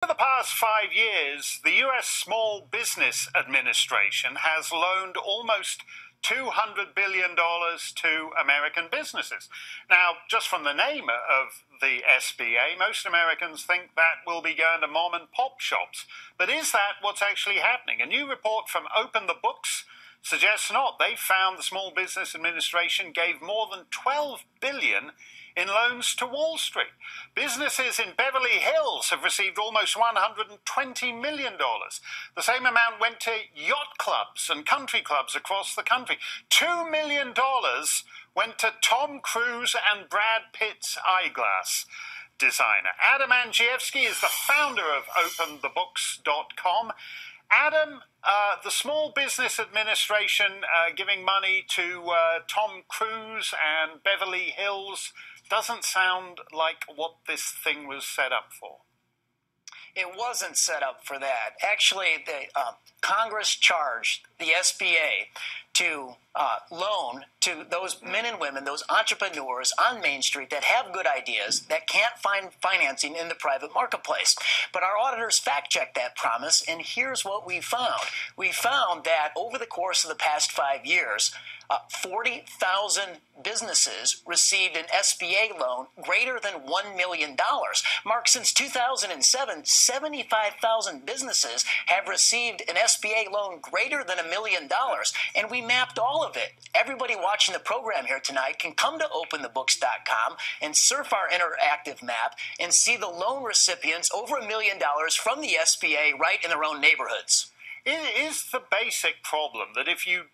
For the past 5 years, the U.S. Small Business Administration has loaned almost $200 billion to American businesses. Now, just from the name of the SBA, most Americans think that will be going to mom and pop shops. But is that what's actually happening? A new report from Open the Books suggests not. They found the Small Business Administration gave more than $12 billion in loans to Wall Street. Businesses in Beverly Hills have received almost $120 million. The same amount went to yacht clubs and country clubs across the country. $2 million went to Tom Cruise and Brad Pitt's eyeglass designer. Adam Andrzejewski is the founder of OpenTheBooks.com. Adam, the Small Business Administration giving money to Tom Cruise and Beverly Hills doesn't sound like what this thing was set up for. It wasn't set up for that. Actually, Congress charged the SBA to loan to those men and women, those entrepreneurs on Main Street that have good ideas that can't find financing in the private marketplace. But our auditors fact-checked that promise, and here's what we found. We found that over the course of the past 5 years, 40,000 businesses received an SBA loan greater than $1 million. Mark, since 2007, 75,000 businesses have received an SBA loan greater than $1 million, and we mapped all of it. Everybody watching the program here tonight can come to OpenTheBooks.com and surf our interactive map and see the loan recipients over $1 million from the SBA right in their own neighborhoods. It is the basic problem that if you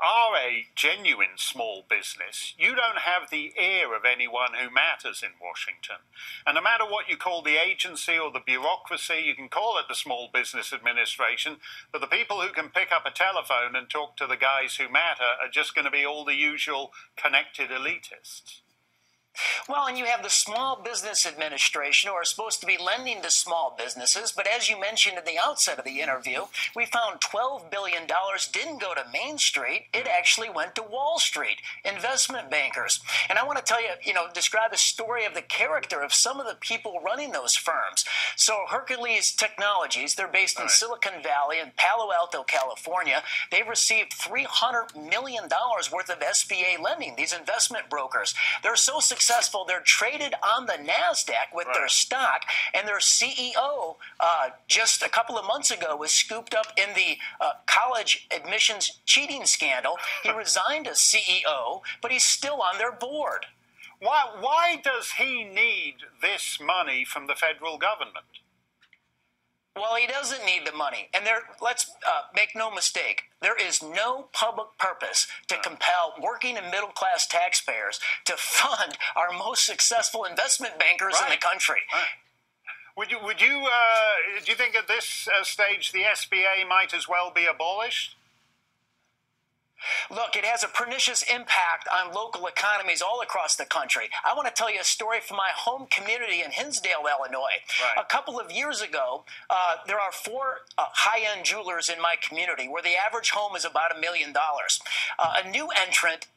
are a genuine small business, you don't have the ear of anyone who matters in Washington. And no matter what you call the agency or the bureaucracy, you can call it the Small Business Administration, but the people who can pick up a telephone and talk to the guys who matter are just going to be all the usual connected elitists. Well, and you have the Small Business Administration, who are supposed to be lending to small businesses, but as you mentioned at the outset of the interview, we found $12 billion didn't go to Main Street. It actually went to Wall Street, investment bankers. And I want to tell you, describe a story of the character of some of the people running those firms. So Hercules Technologies, they're based in Silicon Valley in Palo Alto, California. They've received $300 million worth of SBA lending, these investment brokers. They're so successful, they're traded on the NASDAQ with their stock, and their CEO just a couple of months ago was scooped up in the college admissions cheating scandal. He resigned as CEO, but he's still on their board. Why does he need this money from the federal government? Well, he doesn't need the money. And let's make no mistake, there is no public purpose to compel working and middle-class taxpayers to fund our most successful investment bankers in the country. Would you do you think at this stage the SBA might as well be abolished? Look, it has a pernicious impact on local economies all across the country. I want to tell you a story from my home community in Hinsdale, Illinois. A couple of years ago, there are 4 high-end jewelers in my community where the average home is about $1 million. A new entrant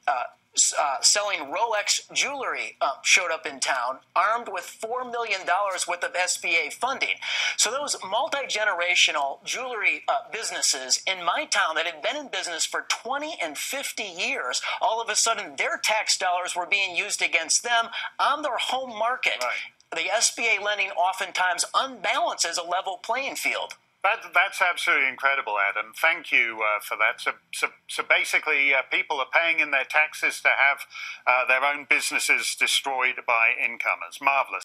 selling Rolex jewelry showed up in town, armed with $4 million worth of SBA funding. So those multi-generational jewelry businesses in my town that had been in business for 20 and 50 years, all of a sudden their tax dollars were being used against them on their home market. The SBA lending oftentimes unbalances a level playing field. That's absolutely incredible, Adam. Thank you for that. So basically, people are paying in their taxes to have their own businesses destroyed by incomers. Marvelous.